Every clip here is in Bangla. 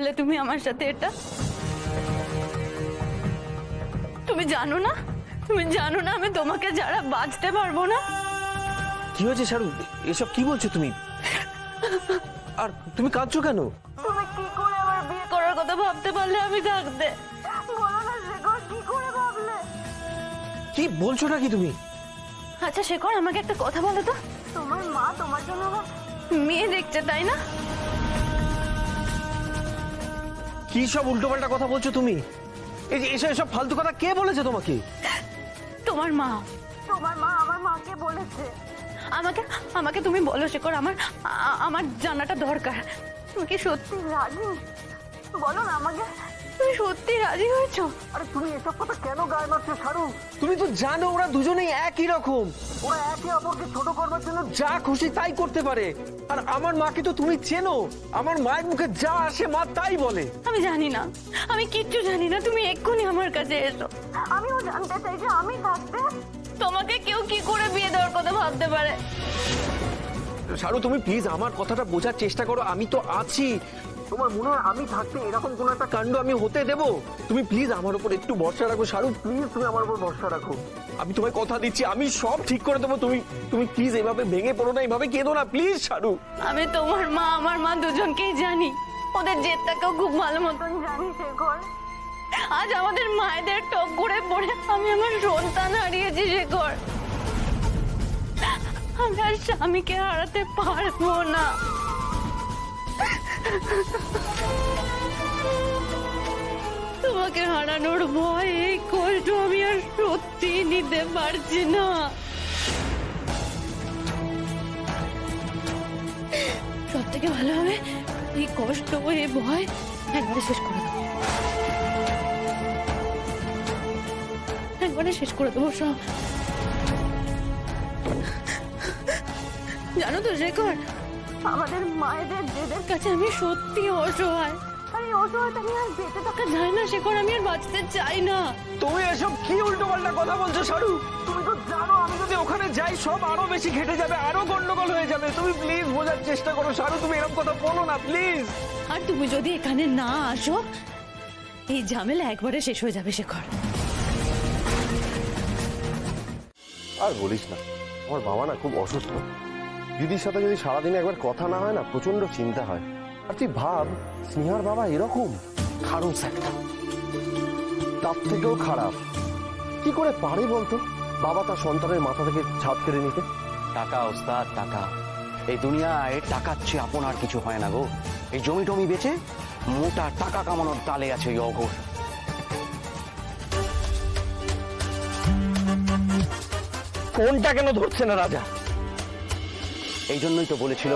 করলে তুমি আমার সাথে এটা? তুমি জানো না, তুমি জানো না আমি তোমাকে যারা বাঁচতে পারবো না। কি হয়েছে শারু, এসব কি বলছো তুমি? আর তুমি কাঁদছো কেন? তুমি কি করে আমার বিয়ে করার কথা ভাবতে পারলে আমি থাকতে? বলো না শেখর, কি করে ভাবলে? কি বলছো নাকি তুমি? আচ্ছা শেখর, আমাকে একটা কথা বলো তো, তোমার মা তোমার জন্য মেয়ে দেখছে তাই না? কি সব উল্টোপাল্টা কথা বলছো তুমি? এই যে এসব ফালতু কথা কে বলেছে তোমাকে? তোমার মা। তোমার মা আমার মাকে বলেছে। আমাকে আমাকে তুমি বলো শেখর, আমার জানাটা দরকার। তুমি কি সত্যি রাজি? বলো না আমাকে, তুমি সত্যি রাজি হয়েছো? আরে তুমি এসব কথা কেন গায়ে মারছো শারু? তুমি তো জানো ওরা দুজনেই একই রকম, ওরা একে অপরকে ছোট করবার জন্য যা খুশি তাই করতে পারে। আর আমার মাকে তো তুমি চেনো, আমার মায়ের মুখে যা আসে মা তাই বলে। আমি জানি না, আমি কিচ্ছু জানি না, তুমি এক্ষুনি আমার কাছে এসো। আমিও জানতে চাই যে আমি থাকতে তোমাকে কেউ কি করে বিয়ে দেওয়ার কথা ভাবতে পারে। শারু তুমি প্লিজ আমার কথাটা বোঝার চেষ্টা করো, আমি তো আছি। তোমার মনে হয় আমি থাকতে এরকম কোন একটা কাণ্ড আমি হতে দেব? তুমি প্লিজ আমার উপর একটু ভরসা রাখো শারু, প্লিজ তুমি আমার উপর ভরসা রাখো। আমি তোমায় কথা দিচ্ছি আমি সব ঠিক করে দেবো। তুমি প্লিজ এভাবে ভেঙে পড়ো না, এইভাবে কেঁদো না প্লিজ শারু। আমি তোমার মা আমার মা দুজনকেই জানি, ওদের জেদটাকেও খুব ভালো মতন জানি শেখর। আজ আমাদের মায়েদের টক করে পড়ে আমি আমার সন্তান হারিয়েছি শেখর। আমি আর স্বামীকে হারাতে পারবো না। তোমাকে হারানোর ভয়, এই কষ্ট আমি আর সত্যি নিতে পারছি না। সব থেকে ভালো হবে এই কষ্ট এই ভয় একবারে শেষ করে দেবো, একবারে শেষ করে দেবো সব। জানো তো শেখর, আমাদের মায়েদের জেদের কাছে আমি সত্যি অসহায়। আর এই অসহায়তা নিয়ে আর বেঁচে থাকা যায় না শেখর, আমি আর বাঁচতে চাই না। তুমি এসব কি উল্টোপাল্টা কথা বলছো শারু? তুমি তো জানো আমি যদি ওখানে যাই সব আরো বেশি ঘেটে যাবে, আরো গন্ডগোল হয়ে যাবে। তুমি প্লিজ বোঝার চেষ্টা করো শারু, তুমি এরকম কথা বলো না প্লিজ। আর তুমি যদি এখানে না আসো এই ঝামেলা একবারে শেষ হয়ে যাবে শেখর। আর বলিস না, আমার বাবা না খুব অসুস্থ। দিদির সাথে যদি সারাদিনে একবার কথা না হয় না প্রচন্ড চিন্তা হয়। আর তুই ভাব স্নেহার বাবা এরকম খারুস একটা, তার থেকেও খারাপ। কি করে পারে বলতো বাবা তার সন্তানের মাথা থেকে ছাদ কেড়ে নিতে? টাকা ওস্তাদ, টাকা। এই দুনিয়ায় টাকার চেয়ে আপন আর কিছু হয় না গো। এই জমি টমি বেচে মোটা টাকা কামানোর তালে আছে এই অঘোর। ফোনটা কেন ধরছে না রাজা? এই জন্যই তো বলেছিল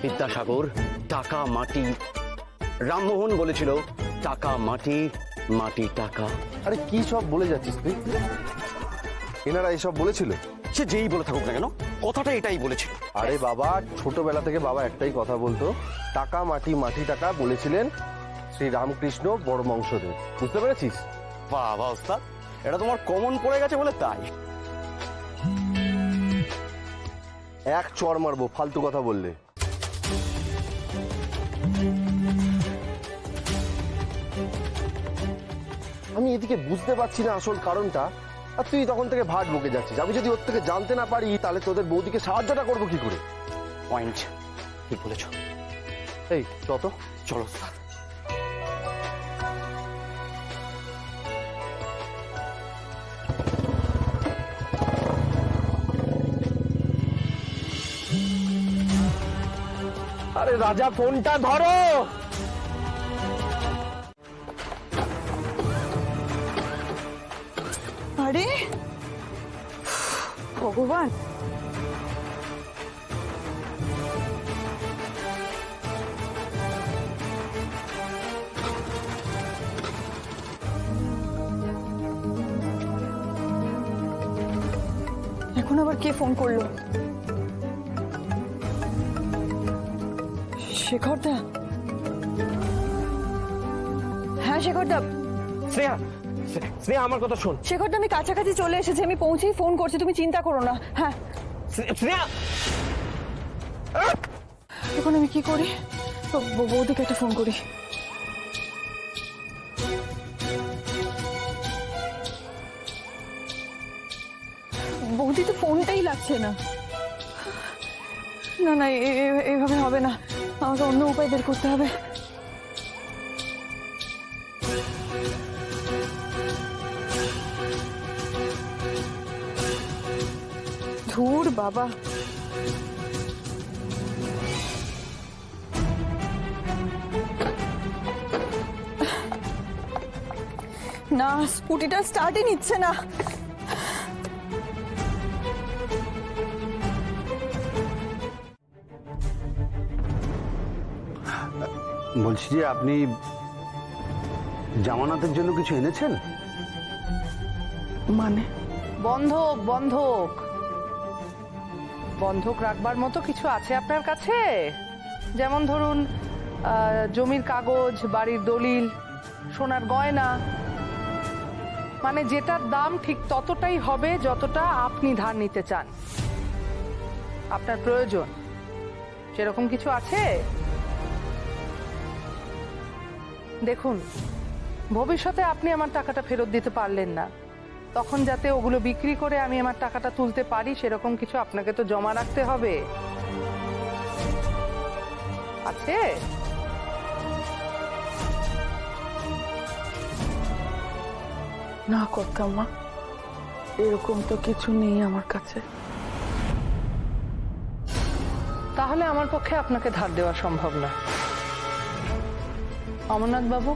বিদ্যাসাগর টাকা মাটি, রামমোহন বলেছিল টাকা মাটি, মাটি টাকা। আরে কি সব বলে যাচ্ছিস তুই? এনারা এইসব বলেছিল? সে যেই বলে থাকুক না কেন, কথাটা এটাই বলেছিল। আরে বাবা, ছোটবেলা থেকে বাবা একটাই কথা বলতো, টাকা মাটি, মাটি টাকা বলেছিলেন শ্রী রামকৃষ্ণ বড়বংশদেব। বুঝতে পেরেছিস? বাবা ওস্তাদ, এটা তোমার কমন পড়ে গেছে বলে তাই। এক চড় মারবো ফালতু কথা বললে। আমি এদিকে বুঝতে পারছি না আসল কারণটা, আর তুই তখন থেকে ভাট বকে যাচ্ছিস। আমি যদি ওর থেকে জানতে না পারি তাহলে তোদের বৌদিকে সাহায্যটা করবো কি করে? পয়েন্ট, ঠিক বলেছ। এই তত চলো ওস্তাদ। আরে রাজা ফোনটা ধরো। আরে ভগবান, এখন আবার কে ফোন করলো? শেখরদা? হ্যাঁ শেখরদা। স্নেহা, স্নেহা আমার কথা শোন। শেখরদা আমি কাছাকাছি চলে এসেছি, আমি পৌঁছেই ফোন করছি, তুমি চিন্তা করো না। হ্যাঁ স্নেহা, এখন আমি কি করি? বৌদিকে একটা ফোন করি। যাচ্ছে না। না না, এইভাবে হবে না, আমাকে অন্য উপায় বের করতে হবে। ধুর বাবা, না স্কুটিটা স্টার্টই নিচ্ছে না। বলছি যে আপনি জামানতের জন্য কিছু এনেছেন? মানে বন্ধক বন্ধক বন্ধক রাখবার মতো কিছু আছে আপনার কাছে? যেমন ধরুন জমির কাগজ, বাড়ির দলিল, সোনার গয়না, মানে যেটার দাম ঠিক ততটাই হবে যতটা আপনি ধার নিতে চান, আপনার প্রয়োজন, সেরকম কিছু আছে? দেখুন, ভবিষ্যতে আপনি আমার টাকাটা ফেরত দিতে পারলেন না, তখন যাতে ওগুলো বিক্রি করে আমি আমার টাকাটা তুলতে পারি সেরকম কিছু আপনাকে তো জমা রাখতে হবে। আছে? না করতাম মা, এরকম তো কিছু নেই আমার কাছে। তাহলে আমার পক্ষে আপনাকে ধার দেওয়া সম্ভব না। অমরনাথ বাবু,